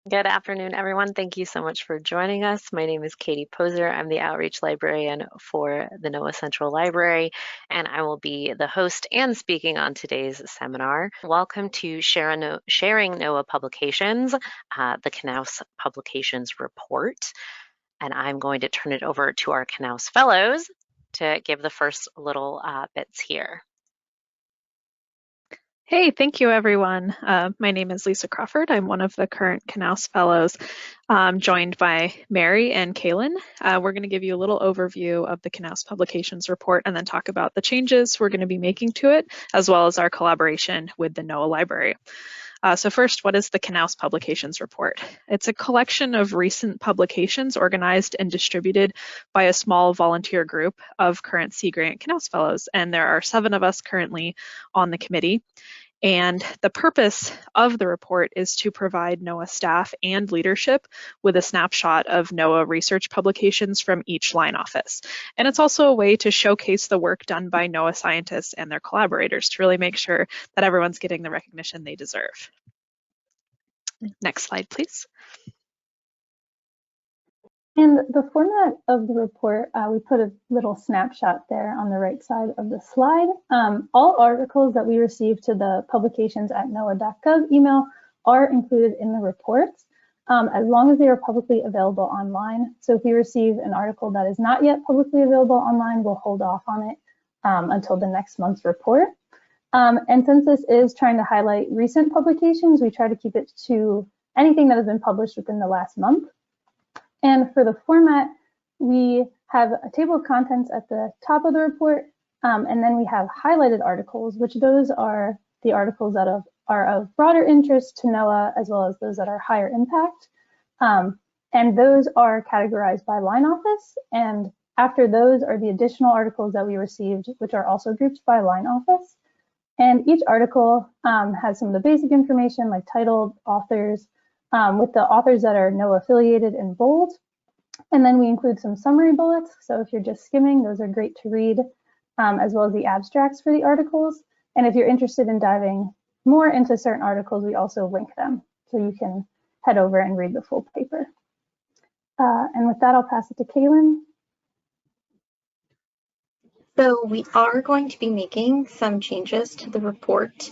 Good afternoon, everyone. Thank you so much for joining us. My name is Katie Poser. I'm the Outreach Librarian for the NOAA Central Library, and I will be the host and speaking on today's seminar. Welcome to Sharing NOAA Publications, the Knauss Publications Report. And I'm going to turn it over to our Knauss Fellows to give the first little bits here. Hey, thank you, everyone. My name is Lisa Crawford. I'm one of the current Knauss Fellows, joined by Mary and Kaylyn. We're going to give you a little overview of the Knauss Publications Report and then talk about the changes we're going to be making to it, as well as our collaboration with the NOAA Library. So first, what is the Knauss Publications Report? It's a collection of recent publications organized and distributed by a small volunteer group of current Sea Grant Knauss Fellows, and there are 7 of us currently on the committee. And the purpose of the report is to provide NOAA staff and leadership with a snapshot of NOAA research publications from each line office. And it's also a way to showcase the work done by NOAA scientists and their collaborators to really make sure that everyone's getting the recognition they deserve. Next slide, please. And the format of the report, we put a little snapshot there on the right side of the slide. All articles that we receive to the publications at NOAA.gov email are included in the reports, as long as they are publicly available online. So if we receive an article that is not yet publicly available online, we'll hold off on it until the next month's report. And since this is trying to highlight recent publications, we try to keep it to anything that has been published within the last month. And for the format, we have a table of contents at the top of the report, and then we have highlighted articles, which those are the articles that are of broader interest to NOAA, as well as those that are higher impact. And those are categorized by line office. And after those are the additional articles that we received, which are also grouped by line office. And each article has some of the basic information like title, authors, with the authors that are NOAA affiliated in bold. And then we include some summary bullets. So if you're just skimming, those are great to read, as well as the abstracts for the articles. And if you're interested in diving more into certain articles, we also link them. So you can head over and read the full paper. And with that, I'll pass it to Kaylyn. So we are going to be making some changes to the report.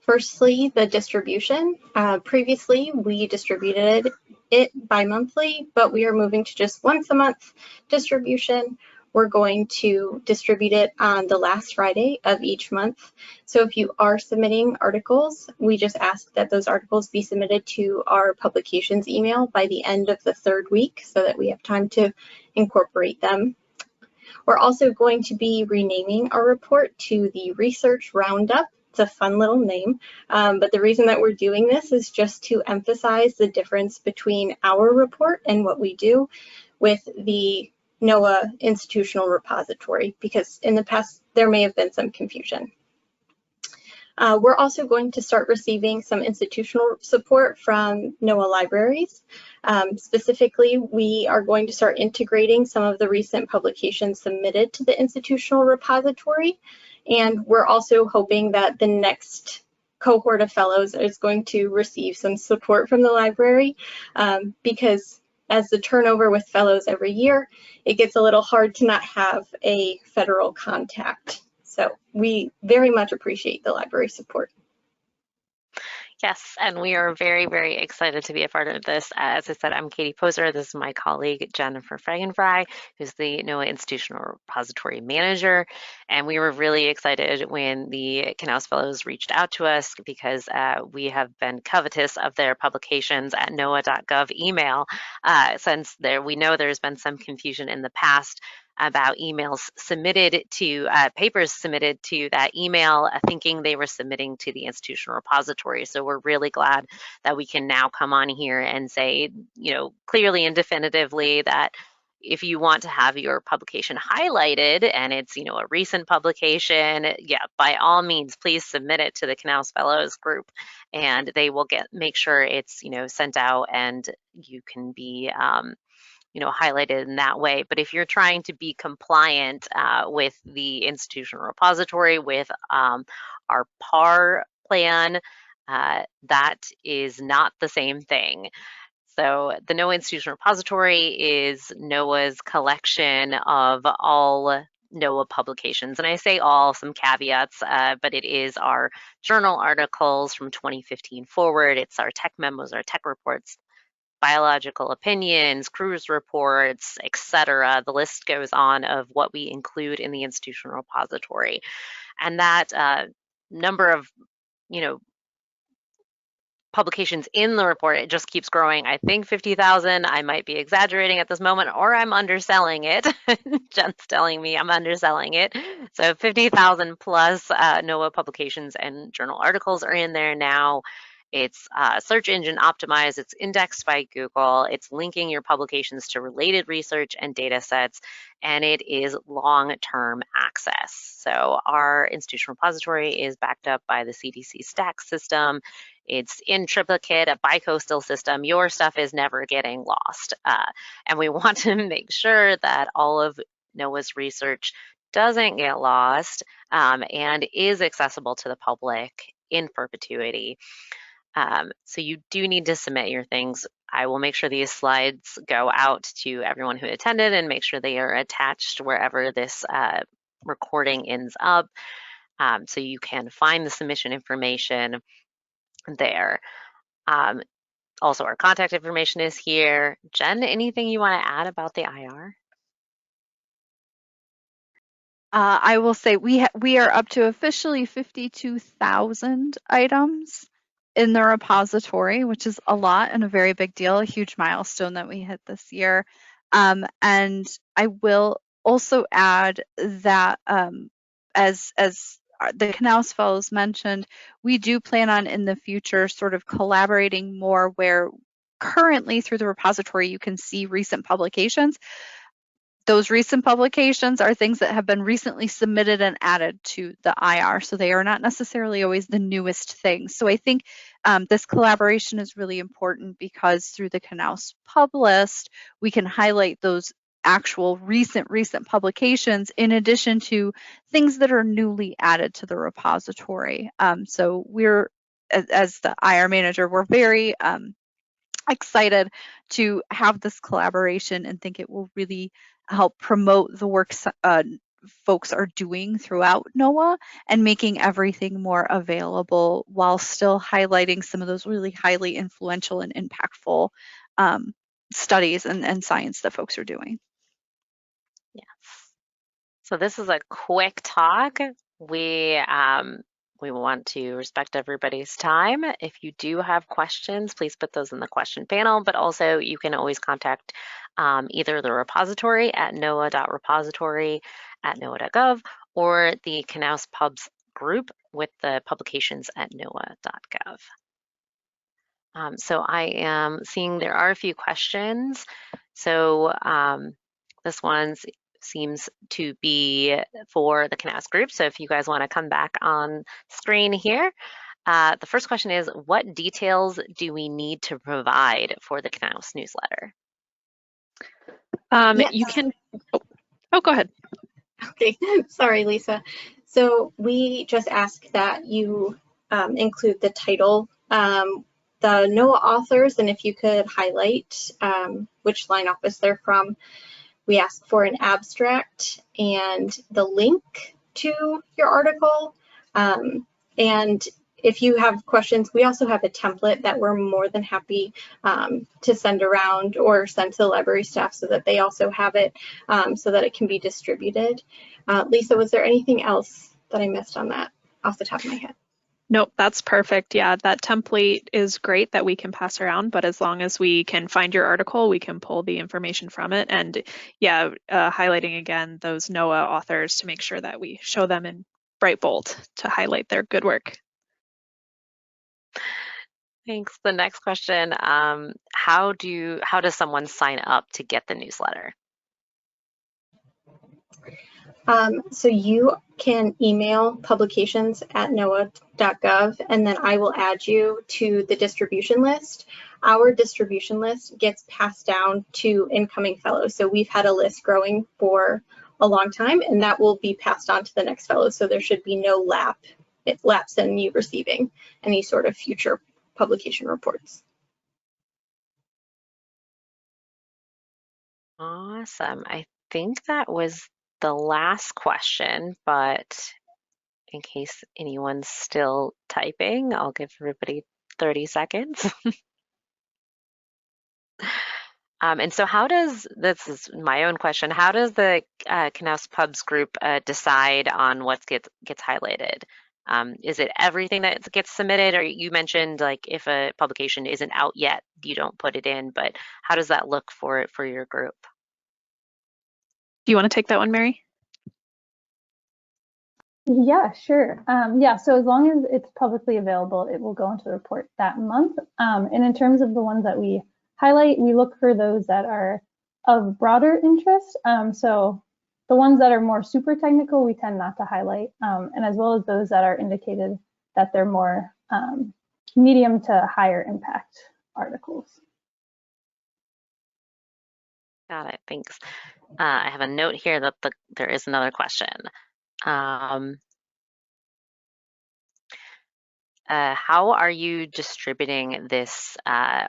Firstly, the distribution. Previously, we distributed it bi-monthly, but we are moving to just once a month distribution. We're going to distribute it on the last Friday of each month. So if you are submitting articles, we just ask that those articles be submitted to our publications email by the end of the 3rd week so that we have time to incorporate them. We're also going to be renaming our report to the Research Roundup. It's a fun little name, but the reason that we're doing this is just to emphasize the difference between our report and what we do with the NOAA Institutional Repository, because in the past there may have been some confusion. We're also going to start receiving some institutional support from NOAA libraries. Specifically, we are going to start integrating some of the recent publications submitted to the Institutional Repository. And we're also hoping that the next cohort of fellows is going to receive some support from the library, because as the turnover with fellows every year, it gets a little hard to not have a federal contact. So we very much appreciate the library support. Yes, and we are very, very excited to be a part of this. As I said, I'm Katie Poser. This is my colleague, Jennifer Fagan-Fry, who's the NOAA Institutional Repository Manager. And we were really excited when the Knauss Fellows reached out to us because we have been covetous of their publications at NOAA.gov email since we know there's been some confusion in the past about emails submitted to papers submitted to that email, thinking they were submitting to the institutional repository. So we're really glad that we can now come on here and say, clearly and definitively that if you want to have your publication highlighted and it's, a recent publication, yeah, by all means, please submit it to the Knauss Fellows group and they will make sure it's, sent out and you can be highlighted in that way. But if you're trying to be compliant with the institutional repository, with our PAR plan, that is not the same thing. So the NOAA Institutional Repository is NOAA's collection of all NOAA publications. And I say all, some caveats, but it is our journal articles from 2015 forward. It's our tech memos, our tech reports, biological opinions, cruise reports, etc. The list goes on of what we include in the institutional repository. And that number of, publications in the report, it just keeps growing. I think 50,000. I might be exaggerating at this moment, or I'm underselling it. Jen's telling me I'm underselling it. So 50,000 plus NOAA publications and journal articles are in there now. It's search engine optimized. It's indexed by Google. It's linking your publications to related research and data sets, and it is long-term access. So our institutional repository is backed up by the CDC STAC system. It's in triplicate, a bicoastal system. Your stuff is never getting lost. And we want to make sure that all of NOAA's research doesn't get lost and is accessible to the public in perpetuity. So you do need to submit your things. I will make sure these slides go out to everyone who attended and make sure they are attached wherever this recording ends up. So you can find the submission information there. Also, our contact information is here. Jen, anything you want to add about the IR? I will say we are up to officially 52,000 items in the repository, which is a lot and a very big deal, a huge milestone that we hit this year. And I will also add that as the Knauss Fellows mentioned, we do plan on in the future sort of collaborating more, where currently through the repository you can see recent publications. Those recent publications are things that have been recently submitted and added to the IR, so they are not necessarily always the newest things. So I think this collaboration is really important, because through the Knauss Pub List, we can highlight those actual recent publications in addition to things that are newly added to the repository. So we're, as the IR manager, we're very excited to have this collaboration and think it will really help promote the work folks are doing throughout NOAA and making everything more available while still highlighting some of those really highly influential and impactful studies and science that folks are doing. Yes. So this is a quick talk. We want to respect everybody's time. If you do have questions, please put those in the question panel, but also you can always contact either the repository at noaa.repository@noaa.gov or the Knauss Pubs group with the publications at noaa.gov. So I am seeing there are a few questions. So this one seems to be for the Knauss group. So if you guys want to come back on screen here, the first question is, what details do we need to provide for the Knauss newsletter? Yes. You can, oh, go ahead. Okay, sorry, Lisa. So we just ask that you include the title, the NOAA authors, and if you could highlight which line office they're from. We ask for an abstract and the link to your article. And if you have questions, we also have a template that we're more than happy to send around or send to the library staff so that they also have it so that it can be distributed. Lisa, was there anything else that I missed on that off the top of my head? Nope, that's perfect. Yeah, that template is great that we can pass around, but as long as we can find your article, we can pull the information from it. And yeah, highlighting again those NOAA authors to make sure that we show them in bright bold to highlight their good work. Thanks. The next question, how does someone sign up to get the newsletter? So you can email publications@noaa.gov, and then I will add you to the distribution list. Our distribution list gets passed down to incoming fellows. So we've had a list growing for a long time, and that will be passed on to the next fellow. So there should be no lapse in you receiving any sort of future publication reports. Awesome. I think that was the last question, but in case anyone's still typing, I'll give everybody 30 seconds. And so how does, this is my own question, how does the Knauss Pubs group decide on what gets highlighted? Is it everything that gets submitted? Or you mentioned like if a publication isn't out yet, you don't put it in, but how does that look for your group? Do you want to take that one, Mary? Yeah, sure. Yeah, so as long as it's publicly available, it will go into the report that month. And in terms of the ones that we highlight, we look for those that are of broader interest. So the ones that are more super technical, we tend not to highlight, and as well as those that are indicated that they're more medium to higher impact articles. Got it, thanks. I have a note here that there is another question. How are you distributing this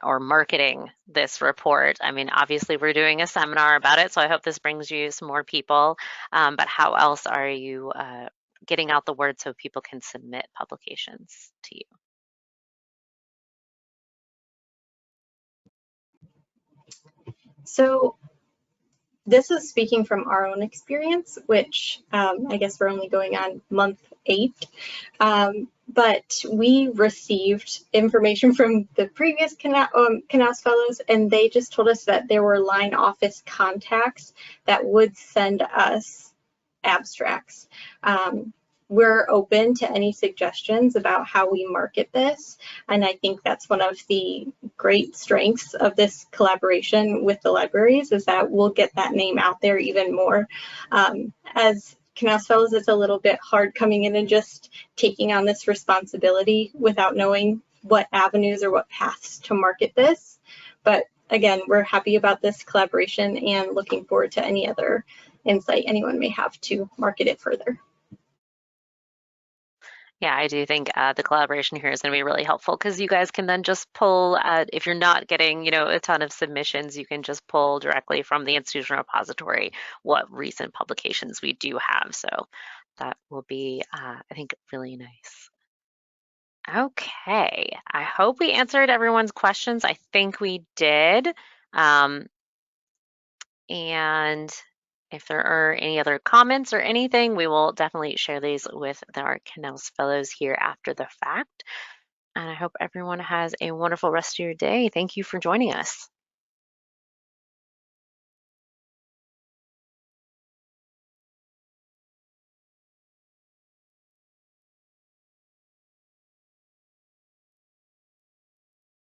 or marketing this report? I mean, obviously we're doing a seminar about it, so I hope this brings you some more people, but how else are you getting out the word so people can submit publications to you? So this is speaking from our own experience, which I guess we're only going on month 8. But we received information from the previous Knauss Fellows, and they just told us that there were line office contacts that would send us abstracts. We're open to any suggestions about how we market this, and I think that's one of the great strengths of this collaboration with the libraries is that we'll get that name out there even more. As Knauss Fellows, it's a little bit hard coming in and just taking on this responsibility without knowing what avenues or what paths to market this. But again, we're happy about this collaboration and looking forward to any other insight anyone may have to market it further. Yeah, I do think the collaboration here is going to be really helpful because you guys can then just pull, if you're not getting, a ton of submissions, you can just pull directly from the institutional repository what recent publications we do have. So that will be, I think, really nice. Okay, I hope we answered everyone's questions. I think we did. And if there are any other comments or anything, we will definitely share these with our Knauss Fellows here after the fact. And I hope everyone has a wonderful rest of your day. Thank you for joining us.